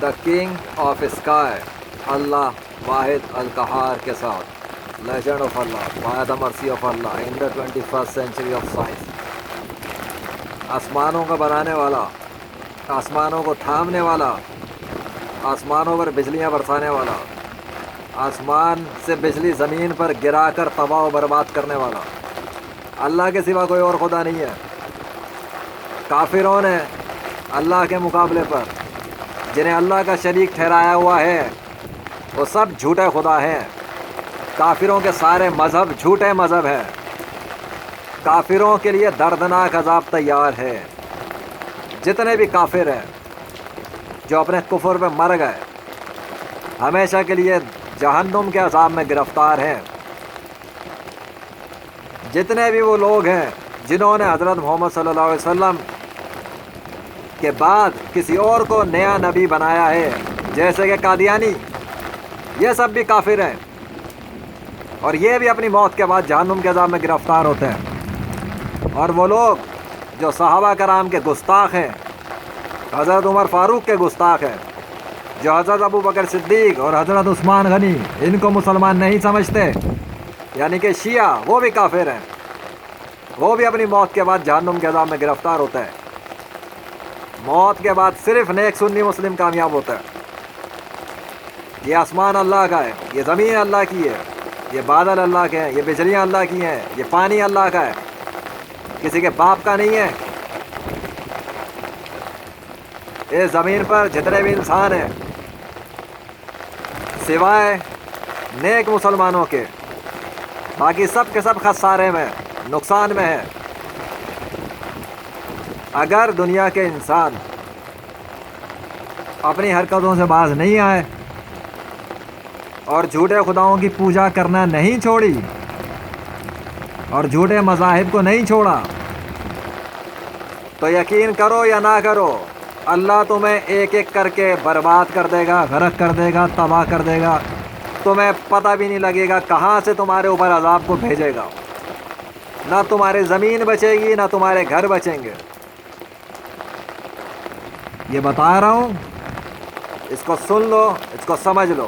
The king of sky اللہ واحد القہار کے ساتھ legend of Allah by the mercy of Allah in the 21st century of science. آسمانوں کا بنانے والا، آسمانوں کو تھامنے والا، آسمانوں پر بجلیاں برسانے والا، آسمان سے بجلی زمین پر گرا کر تباہ و برباد کرنے والا، اللہ کے سوا کوئی اور خدا نہیں ہے. کافروں نے اللہ کے مقابلے پر جنہیں اللہ کا شریک ٹھہرایا ہوا ہے وہ سب جھوٹے خدا ہیں. کافروں کے سارے مذہب جھوٹے مذہب ہیں. کافروں کے لیے دردناک عذاب تیار ہے. جتنے بھی کافر ہیں جو اپنے کفر پہ مر گئے ہمیشہ کے لیے جہنم کے عذاب میں گرفتار ہیں. جتنے بھی وہ لوگ ہیں جنہوں نے حضرت محمد صلی اللہ علیہ وسلم کے بعد کسی اور کو نیا نبی بنایا ہے جیسے کہ قادیانی، یہ سب بھی کافر ہیں اور یہ بھی اپنی موت کے بعد جہنم کے عذاب میں گرفتار ہوتے ہیں. اور وہ لوگ جو صحابہ کرام کے گستاخ ہیں، حضرت عمر فاروق کے گستاخ ہیں، جو حضرت ابو بکر صدیق اور حضرت عثمان غنی ان کو مسلمان نہیں سمجھتے، یعنی کہ شیعہ، وہ بھی کافر ہیں. وہ بھی اپنی موت کے بعد جہنم کے عذاب میں گرفتار ہوتے ہیں. موت کے بعد صرف نیک سنی مسلم کامیاب ہوتا ہے. یہ آسمان اللہ کا ہے، یہ زمین اللہ کی ہے، یہ بادل اللہ کے ہیں، یہ بجلیاں اللہ کی ہیں، یہ پانی اللہ کا ہے، کسی کے باپ کا نہیں ہے. اس زمین پر جتنے بھی انسان ہیں سوائے نیک مسلمانوں کے باقی سب کے سب خسارے میں، نقصان میں ہیں. اگر دنیا کے انسان اپنی حرکتوں سے باز نہیں آئے اور جھوٹے خداؤں کی پوجا کرنا نہیں چھوڑی اور جھوٹے مذاہب کو نہیں چھوڑا تو یقین کرو یا نہ کرو اللہ تمہیں ایک ایک کر کے برباد کر دے گا، غرق کر دے گا، تباہ کر دے گا. تمہیں پتہ بھی نہیں لگے گا کہاں سے تمہارے اوپر عذاب کو بھیجے گا. نہ تمہاری زمین بچے گی نہ تمہارے گھر بچیں گے. یہ بتا رہا ہوں، اس کو سن لو، اس کو سمجھ لو.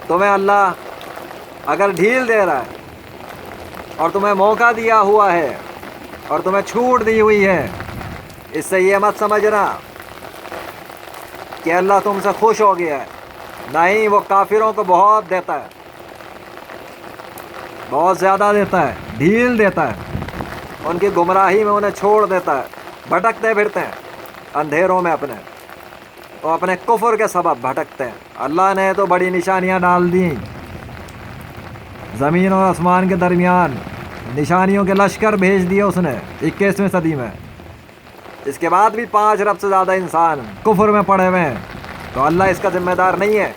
تمہیں اللہ اگر ڈھیل دے رہا ہے اور تمہیں موقع دیا ہوا ہے اور تمہیں چھوٹ دی ہوئی ہے، اس سے یہ مت سمجھنا کہ اللہ تم سے خوش ہو گیا ہے. نہیں، وہ کافروں کو بہت دیتا ہے، بہت زیادہ دیتا ہے، ڈھیل دیتا ہے. ان کی گمراہی میں انہیں چھوڑ دیتا ہے. بھٹکتے پھرتے ہیں اندھیروں میں، وہ اپنے کفر کے سبب بھٹکتے ہیں. اللہ نے تو بڑی نشانیاں ڈال دیں زمین اور آسمان کے درمیان، نشانیوں کے لشکر بھیج دیے اس نے 21ویں صدی میں. اس کے بعد بھی 5 ارب سے زیادہ انسان کفر میں پڑے ہوئے ہیں. تو اللہ اس کا ذمہ دار نہیں ہے.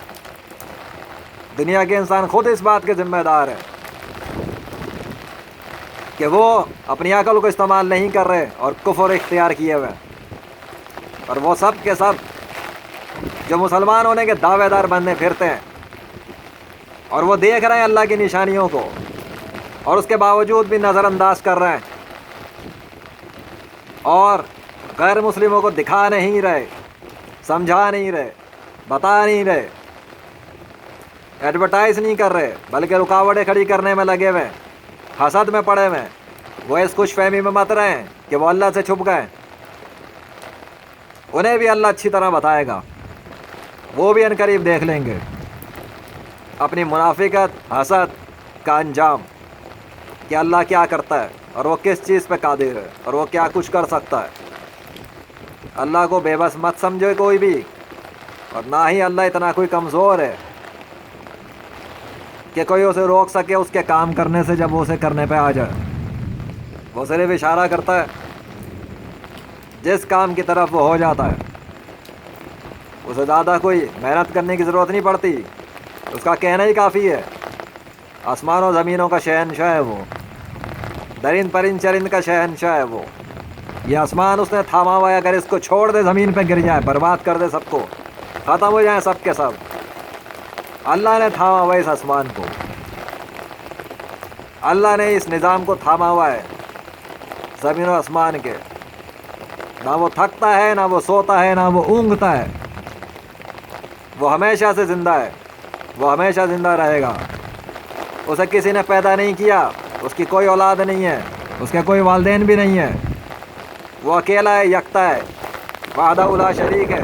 دنیا کے انسان خود اس بات کے ذمہ دار ہے کہ وہ اپنی عقل کو استعمال نہیں کر رہے اور کفر اختیار کیے ہوئے. اور وہ سب کے سب جو مسلمان ہونے کے دعوے دار بننے پھرتے ہیں اور وہ دیکھ رہے ہیں اللہ کی نشانیوں کو اور اس کے باوجود بھی نظر انداز کر رہے ہیں اور غیر مسلموں کو دکھا نہیں رہے، سمجھا نہیں رہے، بتا نہیں رہے، ایڈورٹائز نہیں کر رہے، بلکہ رکاوٹیں کھڑی کرنے میں لگے ہوئے، حسد میں پڑے ہوئے. وہ اس خوش فہمی میں مت رہے ہیں کہ وہ اللہ سے چھپ گئے. انہیں بھی اللہ اچھی طرح بتائے گا، وہ بھی عنقریب دیکھ لیں گے اپنی منافقت، حسد کا انجام کہ اللہ کیا کرتا ہے اور وہ کس چیز پہ قادر ہے اور وہ کیا کچھ کر سکتا ہے. اللہ کو بے بس مت سمجھے کوئی بھی، اور نہ ہی اللہ اتنا کوئی کمزور ہے کہ کوئی اسے روک سکے اس کے کام کرنے سے جب وہ اسے کرنے پہ آ جائے. وہ صرف اشارہ کرتا ہے، جس کام کی طرف وہ ہو جاتا ہے اسے زیادہ کوئی محنت کرنے کی ضرورت نہیں پڑتی، اس کا کہنا ہی کافی ہے. آسمان و زمینوں کا شہنشاہ ہے وہ، درند پرند چرند کا شہنشاہ ہے وہ. یہ آسمان اس نے تھاما ہوا ہے، اگر اس کو چھوڑ دے زمین پہ گر جائے، برباد کر دے، سب کو ختم ہو جائیں سب کے سب. اللہ نے تھاما ہوا ہے اس آسمان کو، اللہ نے اس نظام کو تھاما ہوا ہے زمین و آسمان کے. نہ وہ تھکتا ہے، نہ وہ سوتا ہے، نہ وہ اونگتا ہے. وہ ہمیشہ سے زندہ ہے، وہ ہمیشہ زندہ رہے گا. اسے کسی نے پیدا نہیں کیا، اس کی کوئی اولاد نہیں ہے، اس کے کوئی والدین بھی نہیں ہیں. وہ اکیلا ہے، یکتا ہے، وحدہ لا شریک ہے.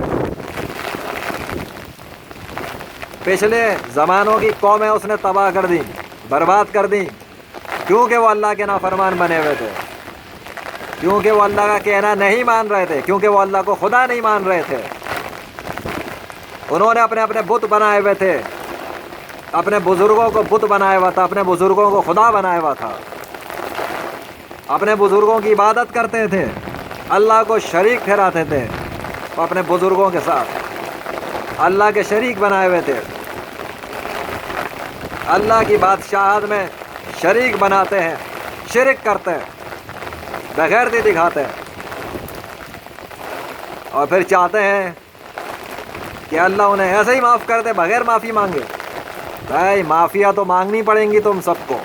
پچھلے زمانوں کی قومیں اس نے تباہ کر دیں، برباد کر دیں، کیونکہ وہ اللہ کے نافرمان بنے ہوئے تھے، کیونکہ وہ اللہ کا کہنا نہیں مان رہے تھے، کیونکہ وہ اللہ کو خدا نہیں مان رہے تھے. انہوں نے اپنے اپنے بت بنائے ہوئے تھے، اپنے بزرگوں کو بت بنایا ہوا تھا، اپنے بزرگوں کو خدا بنایا ہوا تھا، اپنے بزرگوں کی عبادت کرتے تھے، اللہ کو شریک ٹھہراتے تھے. وہ اپنے بزرگوں کے ساتھ اللہ کے شریک بنائے ہوئے تھے. اللہ کی بادشاہت میں شریک بناتے ہیں، شرک کرتے ہیں، بغیرتی دکھاتے ہیں، اور پھر چاہتے ہیں کہ اللہ انہیں ایسے ہی معاف کر دے بغیر معافی مانگے. بھائی معافیاں تو مانگنی پڑیں گی تم سب کو،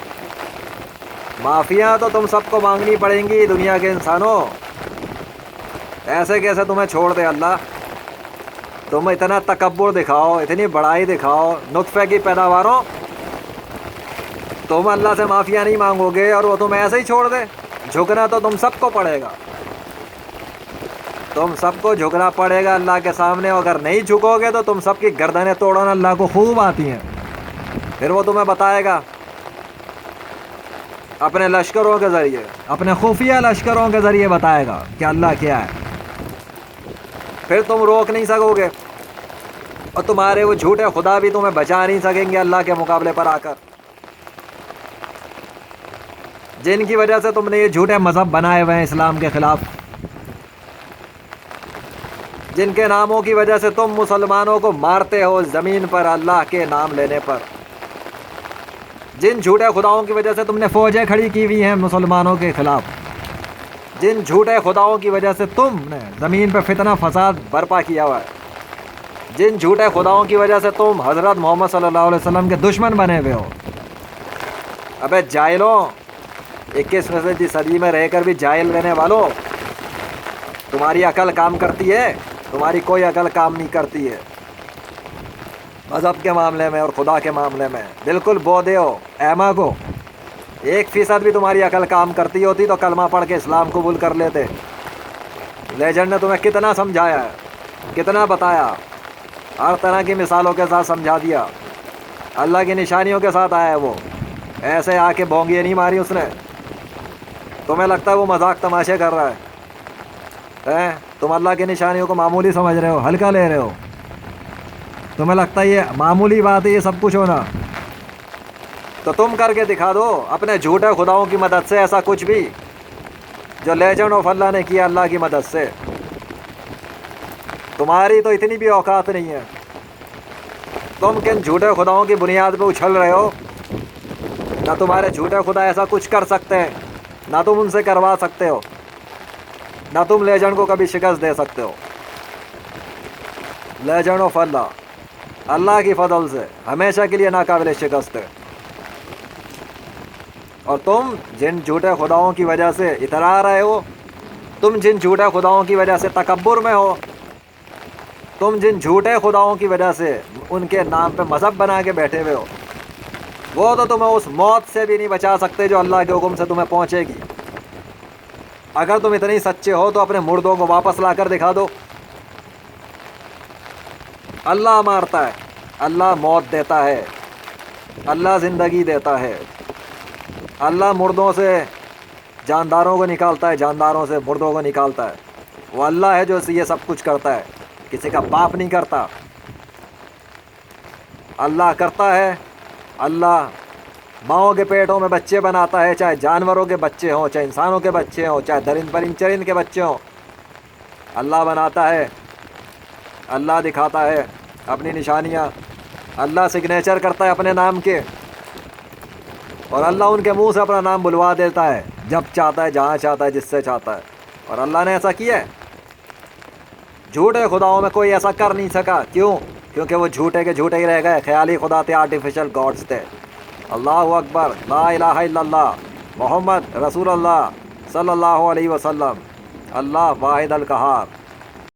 معافیاں تو تم سب کو مانگنی پڑیں گی دنیا کے انسانوں. ایسے کیسے تمہیں چھوڑ دے اللہ؟ تم اتنا تکبر دکھاؤ، اتنی بڑائی دکھاؤ، نطفے کی پیداواروں، تم اللہ سے معافیاں نہیں مانگو گے اور وہ تمہیں ایسے ہی چھوڑ دے؟ جھکنا تو تم سب کو پڑے گا، تم سب کو جھکنا پڑے گا اللہ کے سامنے. اگر نہیں جھکو گے تو تم سب کی گردنیں توڑنا اللہ کو خوب آتی ہیں. پھر وہ تمہیں بتائے گا اپنے لشکروں کے ذریعے، اپنے خفیہ لشکروں کے ذریعے بتائے گا کہ اللہ کیا ہے. پھر تم روک نہیں سکو گے، اور تمہارے وہ جھوٹے خدا بھی تمہیں بچا نہیں سکیں گے اللہ کے مقابلے پر آ کر، جن کی وجہ سے تم نے یہ جھوٹے مذہب بنائے ہوئے ہیں اسلام کے خلاف، جن کے ناموں کی وجہ سے تم مسلمانوں کو مارتے ہو زمین پر اللہ کے نام لینے پر. جن جھوٹے خداؤں کی وجہ سے تم نے فوجیں کھڑی کی ہوئی ہیں مسلمانوں کے خلاف، جن جھوٹے خداؤں کی وجہ سے تم نے زمین پہ فتنہ فساد برپا کیا ہوا ہے، جن جھوٹے خداؤں کی وجہ سے تم حضرت محمد صلی اللہ علیہ وسلم کے دشمن بنے ہوئے ہو. ابے جاہلوں، 21ویں صدی میں رہ کر بھی جاہل رہنے والوں، تمہاری عقل کام کرتی ہے؟ تمہاری کوئی عقل کام نہیں کرتی ہے مذہب کے معاملے میں اور خدا کے معاملے میں. بالکل بودے ہو، احمق ہو. 1% بھی تمہاری عقل کام کرتی ہوتی تو کلمہ پڑھ کے اسلام قبول کر لیتے. لیجنڈ نے تمہیں کتنا سمجھایا ہے، کتنا بتایا، ہر طرح کی مثالوں کے ساتھ سمجھا دیا. اللہ کی نشانیوں کے ساتھ آیا ہے وہ، ایسے آ کے بونگیاں نہیں ماری اس نے. تمہیں لگتا ہے وہ مذاق تماشے کر رہا ہے؟ تم اللہ کی نشانیوں کو معمولی سمجھ رہے ہو، ہلکا لے رہے ہو. تمہیں لگتا ہے یہ معمولی بات ہے یہ سب کچھ ہونا؟ تو تم کر کے دکھا دو اپنے جھوٹے خداؤں کی مدد سے ایسا کچھ بھی جو لیجنڈ آف اللہ نے کیا اللہ کی مدد سے. تمہاری تو اتنی بھی اوقات نہیں ہے. تم کن جھوٹے خداؤں کی بنیاد پہ اچھل رہے ہو؟ نہ تمہارے جھوٹے خدا ایسا کچھ کر سکتے ہیں، نہ تم ان سے کروا سکتے ہو، نہ تم لیجنڈ کو کبھی شکست دے سکتے ہو. لیجنڈ آف اللہ اللہ کی فضل سے ہمیشہ کے لیے ناقابل شکست ہے. اور تم جن جھوٹے خداؤں کی وجہ سے اترا رہے ہو، تم جن جھوٹے خداؤں کی وجہ سے تکبر میں ہو، تم جن جھوٹے خداؤں کی وجہ سے ان کے نام پہ مذہب بنا کے بیٹھے ہوئے ہو، وہ تو تمہیں اس موت سے بھی نہیں بچا سکتے جو اللہ کے حکم سے تمہیں پہنچے گی. اگر تم اتنے سچے ہو تو اپنے مردوں کو واپس لا کر دکھا دو. اللہ مارتا ہے، اللہ موت دیتا ہے، اللہ زندگی دیتا ہے، اللہ مردوں سے جانداروں کو نکالتا ہے، جانداروں سے مردوں کو نکالتا ہے. وہ اللہ ہے جو یہ سب کچھ کرتا ہے، کسی کا باپ نہیں کرتا. اللہ کرتا ہے. اللہ ماؤں کے پیٹوں میں بچے بناتا ہے، چاہے جانوروں کے بچے ہوں، چاہے انسانوں کے بچے ہوں، چاہے درند پرند چرند کے بچے ہوں. اللہ بناتا ہے، اللہ دکھاتا ہے اپنی نشانیاں، اللہ سگنیچر کرتا ہے اپنے نام کے، اور اللہ ان کے منہ سے اپنا نام بلوا دیتا ہے جب چاہتا ہے، جہاں چاہتا ہے، جس سے چاہتا ہے. اور اللہ نے ایسا کیا ہے. جھوٹے خداؤں میں کوئی ایسا کر نہیں سکا. کیوں؟ کیونکہ وہ جھوٹے کے جھوٹے ہی رہ گئے، خیالی خدا تھے، آرٹیفیشل گاڈز تھے. اللہ اکبر، لا الہ الا اللہ، محمد رسول اللہ صلی اللہ علیہ وسلم. اللہ واحد القہار.